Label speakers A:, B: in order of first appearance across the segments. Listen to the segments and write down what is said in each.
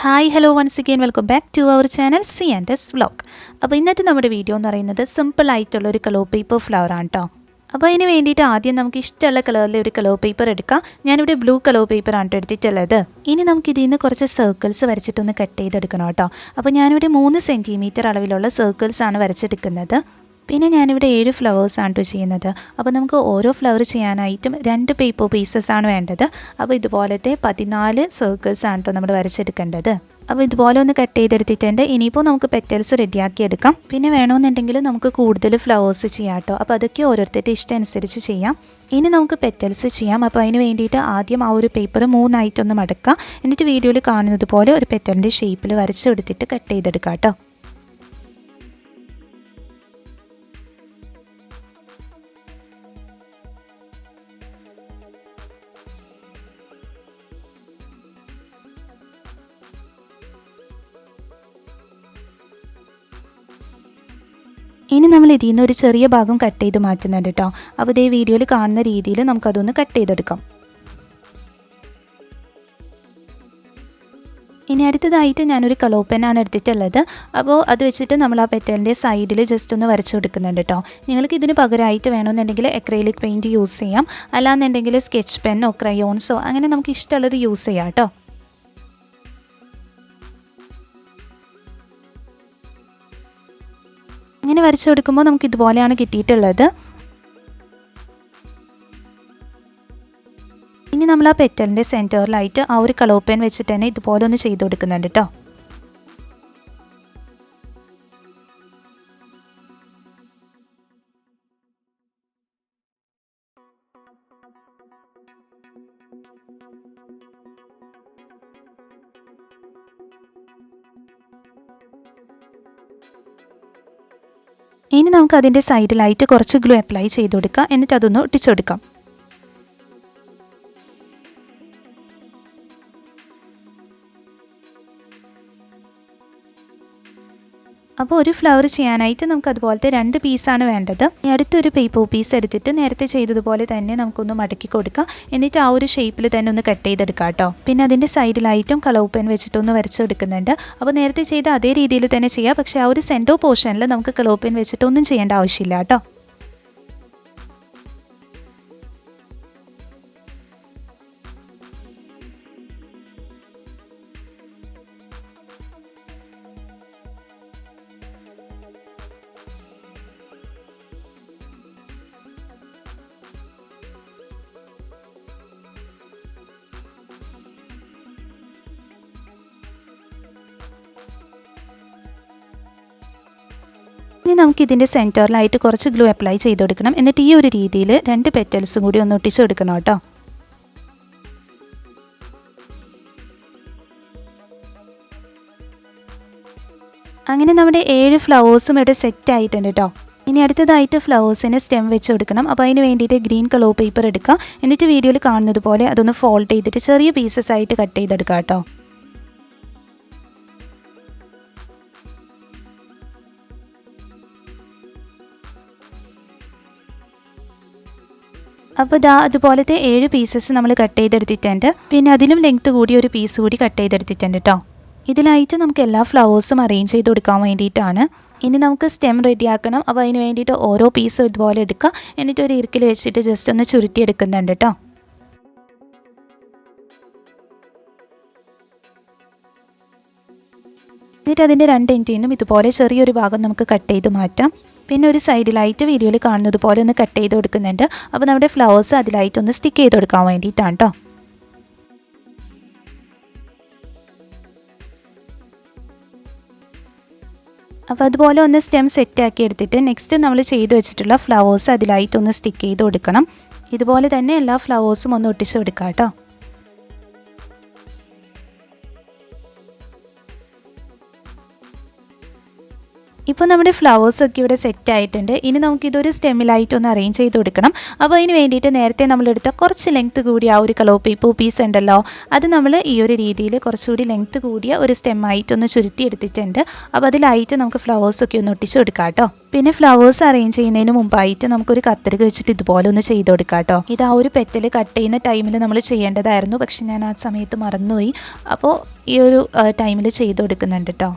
A: Hi hello once again welcome back to our channel c&svlog. അപ്പോൾ ഇന്നത്തെ നമ്മുടെ video എന്ന് പറയുന്നത് സിമ്പിളായിട്ടുള്ള ഒരു കളർ പേപ്പർ ഫ്ലവർ ആണ് കേട്ടോ. അപ്പോൾ അതിന് വേണ്ടിയിട്ട് ആദ്യം നമുക്ക് ഇഷ്ടമുള്ള കളറിലെ ഒരു കളർ പേപ്പർ എടുക്കാം. ഞാനിവിടെ ബ്ലൂ കളർ പേപ്പർ ആണ് എടുത്തിട്ടുള്ളത്. ഇനി നമുക്ക് ഇതിൽ നിന്ന് കുറച്ച് സർക്കിൾസ് വരച്ചിട്ടൊന്ന് കട്ട് ചെയ്തെടുക്കണം കേട്ടോ. അപ്പോൾ ഞാനിവിടെ 3 സെൻറ്റിമീറ്റർ അളവിലുള്ള സർക്കിൾസ് ആണ് വരച്ചെടുക്കുന്നത്. പിന്നെ ഞാനിവിടെ 7 ഫ്ലവേഴ്സാണ് ചെയ്യുന്നത്. അപ്പോൾ നമുക്ക് ഓരോ ഫ്ലവർ ചെയ്യാനായിട്ടും 2 പേപ്പർ പീസസ് ആണ് വേണ്ടത്. അപ്പോൾ ഇതുപോലത്തെ 14 സർക്കിൾസ് ആണ് കേട്ടോ നമ്മൾ വരച്ചെടുക്കേണ്ടത്. അപ്പോൾ ഇതുപോലെ ഒന്ന് കട്ട് ചെയ്തെടുത്തിട്ടുണ്ട്. ഇനിയിപ്പോൾ നമുക്ക് പെറ്റൽസ് റെഡിയാക്കി എടുക്കാം. പിന്നെ വേണമെന്നുണ്ടെങ്കിൽ നമുക്ക് കൂടുതൽ ഫ്ലവേഴ്സ് ചെയ്യാം കേട്ടോ. അപ്പോൾ അതൊക്കെ ഓരോരുത്തരുടെ ഇഷ്ടം അനുസരിച്ച് ചെയ്യാം. ഇനി നമുക്ക് പെറ്റൽസ് ചെയ്യാം. അപ്പോൾ അതിന് വേണ്ടിയിട്ട് ആദ്യം ആ ഒരു പേപ്പർ 3 ആയിട്ടൊന്ന് മടക്കാം. എന്നിട്ട് വീഡിയോയിൽ കാണുന്നത് പോലെ ഒരു പെറ്റലിൻ്റെ ഷേപ്പിൽ വരച്ചെടുത്തിട്ട് കട്ട് ചെയ്തെടുക്കാം കേട്ടോ. ഇനി നമ്മൾ ഇതിൽ നിന്ന് ഒരു ചെറിയ ഭാഗം കട്ട് ചെയ്ത് മാറ്റുന്നുണ്ട് കേട്ടോ. അപ്പോൾ ഇതേ വീഡിയോയിൽ കാണുന്ന രീതിയിൽ നമുക്കതൊന്ന് കട്ട് ചെയ്തെടുക്കാം. ഇനി അടുത്തതായിട്ട് ഞാനൊരു കളർ പെന്നാണ് എടുത്തിട്ടുള്ളത്. അപ്പോൾ അത് വെച്ചിട്ട് നമ്മൾ ആ പെറ്റലിൻ്റെ സൈഡിൽ ജസ്റ്റ് ഒന്ന് വരച്ചു കൊടുക്കുന്നുണ്ട് കേട്ടോ. നിങ്ങൾക്ക് ഇതിന് പകരമായിട്ട് വേണമെന്നുണ്ടെങ്കിൽ അക്രൈലിക് പെയിൻറ്റ് യൂസ് ചെയ്യാം. അല്ലാന്നുണ്ടെങ്കിൽ സ്കെച്ച് പെന്നോ ക്രയോൺസോ അങ്ങനെ നമുക്ക് ഇഷ്ടമുള്ളത് യൂസ് ചെയ്യാം കേട്ടോ. ഇങ്ങനെ വരച്ചു കൊടുക്കുമ്പോൾ നമുക്ക് ഇതുപോലെയാണ് കിട്ടിയിട്ടുള്ളത്. ഇനി നമ്മൾ ആ പെറ്റലിൻ്റെ സെൻറ്ററിലായിട്ട് ആ ഒരു കളർ പെൻ വെച്ചിട്ട് തന്നെ ഇതുപോലെ ഒന്ന് ചെയ്ത് കൊടുക്കുന്നുണ്ട് കേട്ടോ. ഇനി നമുക്ക് അതിൻ്റെ സൈഡിലായിട്ട് കുറച്ച് ഗ്ലൂ അപ്ലൈ ചെയ്ത് കൊടുക്കാം. എന്നിട്ട് അതൊന്ന് ഒട്ടിച്ചു കൊടുക്കാം. അപ്പോൾ ഒരു ഫ്ലവർ ചെയ്യാനായിട്ട് നമുക്ക് അതുപോലത്തെ 2 പീസാണ് വേണ്ടത്. അടുത്തൊരു പേപ്പർ പീസ് എടുത്തിട്ട് നേരത്തെ ചെയ്തതുപോലെ തന്നെ നമുക്കൊന്ന് മടക്കി കൊടുക്കാം. എന്നിട്ട് ആ ഒരു ഷേപ്പിൽ തന്നെ ഒന്ന് കട്ട് ചെയ്തെടുക്കാം കേട്ടോ. പിന്നെ അതിൻ്റെ സൈഡിലായിട്ടും കളർ പെൻ വെച്ചിട്ടൊന്ന് വരച്ചെടുക്കുന്നുണ്ട്. അപ്പോൾ നേരത്തെ ചെയ്ത അതേ രീതിയിൽ തന്നെ ചെയ്യാം. പക്ഷേ ആ ഒരു സെൻറ്റർ പോർഷനിൽ നമുക്ക് കളർ പെൻ വെച്ചിട്ടൊന്നും ചെയ്യേണ്ട ആവശ്യമില്ല കേട്ടോ. ഇനി നമുക്ക് ഇതിൻ്റെ സെൻറ്ററിലായിട്ട് കുറച്ച് ഗ്ലൂ അപ്ലൈ ചെയ്ത് കൊടുക്കണം. എന്നിട്ട് ഈ ഒരു രീതിയിൽ 2 പെറ്റൽസും കൂടി ഒന്ന് ഒട്ടിച്ച് കൊടുക്കണം കേട്ടോ. അങ്ങനെ നമ്മുടെ 7 ഫ്ലവേഴ്സും ഇവിടെ സെറ്റ് ആയിട്ടുണ്ട് കേട്ടോ. ഇനി അടുത്തതായിട്ട് ഫ്ലവേഴ്സിന് സ്റ്റെം വെച്ച് കൊടുക്കണം. അപ്പോൾ അതിന് വേണ്ടിയിട്ട് ഗ്രീൻ കളർ പേപ്പർ എടുക്കുക. എന്നിട്ട് വീഡിയോയിൽ കാണുന്നത് പോലെ അതൊന്ന് ഫോൾഡ് ചെയ്തിട്ട് ചെറിയ പീസസ് ആയിട്ട് കട്ട് ചെയ്തെടുക്കുക കേട്ടോ. അപ്പോൾ ഇതാ അതുപോലത്തെ 7 പീസസ് നമ്മൾ കട്ട് ചെയ്തെടുത്തിട്ടുണ്ട്. പിന്നെ അതിലും ലെങ്ത്ത് കൂടി ഒരു പീസ് കൂടി കട്ട് ചെയ്തെടുത്തിട്ടുണ്ട് കേട്ടോ. ഇതിലായിട്ട് നമുക്ക് എല്ലാ ഫ്ലവേഴ്സും അറേഞ്ച് ചെയ്ത് കൊടുക്കാൻ വേണ്ടിയിട്ടാണ്. ഇനി നമുക്ക് സ്റ്റെം റെഡിയാക്കണം. അപ്പോൾ അതിന് വേണ്ടിയിട്ട് ഓരോ പീസും ഇതുപോലെ എടുക്കുക. എന്നിട്ട് ഒരു ഇറുക്കിൽ വെച്ചിട്ട് ജസ്റ്റ് ഒന്ന് ചുരുട്ടി എടുക്കുന്നുണ്ട് കേട്ടോ. എന്നിട്ട് അതിൻ്റെ 2 എൻഡിൽ നിന്നും ഇതുപോലെ ചെറിയൊരു ഭാഗം നമുക്ക് കട്ട് ചെയ്ത് മാറ്റാം. പിന്നെ ഒരു സൈഡിലായിട്ട് വീഡിയോയിൽ കാണുന്നത് പോലെ ഒന്ന് കട്ട് ചെയ്ത് കൊടുക്കുന്നുണ്ട്. അപ്പോൾ നമ്മുടെ ഫ്ലവേഴ്സ് അതിലായിട്ടൊന്ന് സ്റ്റിക്ക് ചെയ്ത് കൊടുക്കാൻ വേണ്ടിയിട്ടാണ് കേട്ടോ. അപ്പോൾ അതുപോലെ ഒന്ന് സ്റ്റെം സെറ്റാക്കി എടുത്തിട്ട് നെക്സ്റ്റ് നമ്മൾ ചെയ്ത് വെച്ചിട്ടുള്ള ഫ്ലവേഴ്സ് അതിലായിട്ടൊന്ന് സ്റ്റിക്ക് ചെയ്ത് കൊടുക്കണം. ഇതുപോലെ തന്നെ എല്ലാ ഫ്ലവേഴ്സും ഒന്ന് ഒട്ടിച്ച് കൊടുക്കാം കേട്ടോ. ഇപ്പോൾ നമ്മുടെ ഫ്ലവേഴ്സൊക്കെ ഇവിടെ സെറ്റ് ആയിട്ടുണ്ട്. ഇനി നമുക്കിതൊരു സ്റ്റെമ്മിലായിട്ടൊന്ന് അറേഞ്ച് ചെയ്ത് കൊടുക്കണം. അപ്പോൾ അതിന് വേണ്ടിയിട്ട് നേരത്തെ നമ്മളെടുത്ത കുറച്ച് ലെങ്ത്ത് കൂടിയ ആ ഒരു കളർ പേപ്പർ പീസ് ഉണ്ടല്ലോ, അത് നമ്മൾ ഈ ഒരു രീതിയിൽ കുറച്ചുകൂടി ലെങ്ത്ത് കൂടിയ ഒരു സ്റ്റെമ്മായിട്ടൊന്ന് ചുരുട്ടി എടുത്തിട്ടുണ്ട്. അപ്പോൾ അതിലായിട്ട് നമുക്ക് ഫ്ലവേഴ്സൊക്കെ ഒന്ന് ഒട്ടിച്ച് കൊടുക്കാം കേട്ടോ. പിന്നെ ഫ്ലവേഴ്സ് അറേഞ്ച് ചെയ്യുന്നതിന് മുമ്പായിട്ട് നമുക്കൊരു കത്രിക വെച്ചിട്ട് ഇതുപോലെ ഒന്ന് ചെയ്ത് കൊടുക്കാം കേട്ടോ. ഇത് ആ ഒരു പെറ്റൽ കട്ട് ചെയ്യുന്ന ടൈമിൽ നമ്മൾ ചെയ്യേണ്ടതായിരുന്നു, പക്ഷെ ഞാൻ ആ സമയത്ത് മറന്നുപോയി. അപ്പോൾ ഈ ഒരു ടൈമിൽ ചെയ്ത് കൊടുക്കുന്നുണ്ട് കേട്ടോ.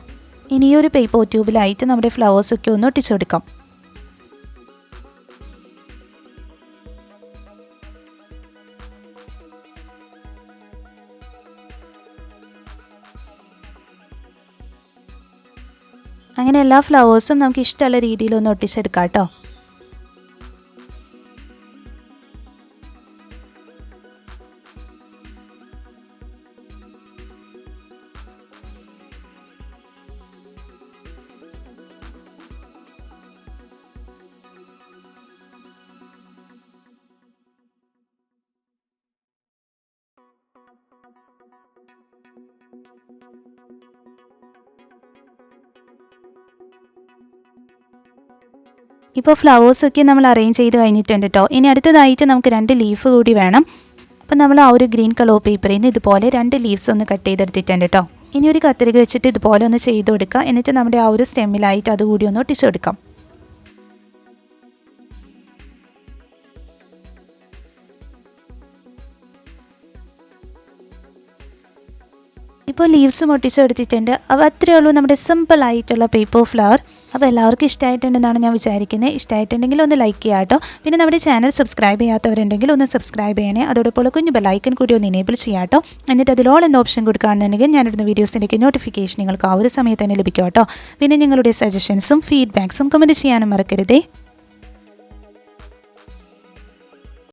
A: ഇനി ഈ ഒരു പേപ്പർ ട്യൂബിലായിട്ട് നമ്മുടെ ഫ്ലവേഴ്സൊക്കെ ഒന്ന് ഒട്ടിച്ചു കൊടുക്കാം. അങ്ങനെ എല്ലാ ഫ്ലവേഴ്സും നമുക്ക് ഇഷ്ടമുള്ള രീതിയിലൊന്ന് ഒട്ടിച്ചെടുക്കാം കേട്ടോ. ഇപ്പോൾ ഫ്ലവേഴ്സൊക്കെ നമ്മൾ അറേഞ്ച് ചെയ്ത് കഴിഞ്ഞിട്ടുണ്ട് കേട്ടോ. ഇനി അടുത്തതായിട്ട് നമുക്ക് 2 ലീഫ് കൂടി വേണം. അപ്പോൾ നമ്മൾ ആ ഒരു ഗ്രീൻ കളർ പേപ്പറിൽ നിന്ന് ഇതുപോലെ 2 ലീവ്സ് ഒന്ന് കട്ട് ചെയ്തെടുത്തിട്ടുണ്ട് കേട്ടോ. ഇനി ഒരു കത്രിക വെച്ചിട്ട് ഇതുപോലെ ഒന്ന് ചെയ്ത് കൊടുക്കുക. എന്നിട്ട് നമ്മുടെ ആ ഒരു സ്റ്റെമ്മിലായിട്ട് അതുകൂടി ഒന്ന് ഒട്ടിച്ചു കൊടുക്കാം. ഇപ്പോൾ ലീവ്സും ഒട്ടിച്ചെടുത്തിട്ടുണ്ട്. അപ്പോൾ അത്രയേ ഉള്ളൂ നമ്മുടെ സിമ്പിളായിട്ടുള്ള പേപ്പർ ഫ്ലവർ. അപ്പോൾ എല്ലാവർക്കും ഇഷ്ടമായിട്ടുണ്ടെന്നാണ് ഞാൻ വിചാരിക്കുന്നത്. ഇഷ്ടമായിട്ടുണ്ടെങ്കിൽ ഒന്ന് ലൈക്ക് ചെയ്യുക കേട്ടോ. പിന്നെ നമ്മുടെ ചാനൽ സബ്സ്ക്രൈബ് ചെയ്യാത്തവരുണ്ടെങ്കിൽ ഒന്ന് സബ്സ്ക്രൈബ് ചെയ്യണേ. അതോടൊപ്പം കുഞ്ഞു ബെല്ലൈക്കൺ കൂടി ഒന്ന് എനേബിൾ ചെയ്യാം കേട്ടോ. എന്നിട്ട് അതിൽ ഓൾ എന്ന ഓപ്ഷൻ കൊടുക്കുകയാണെന്നുണ്ടെങ്കിൽ ഞാനിടുന്ന വീഡിയോസിൻ്റെയൊക്കെ നോട്ടിഫിക്കേഷൻ നിങ്ങൾക്ക് ആ ഒരു സമയത്ത് തന്നെ ലഭിക്കും കേട്ടോ. പിന്നെ നിങ്ങളുടെ സജഷൻസും ഫീഡ്ബാക്സും കമൻറ്റ് ചെയ്യാനും മറക്കരുതേ.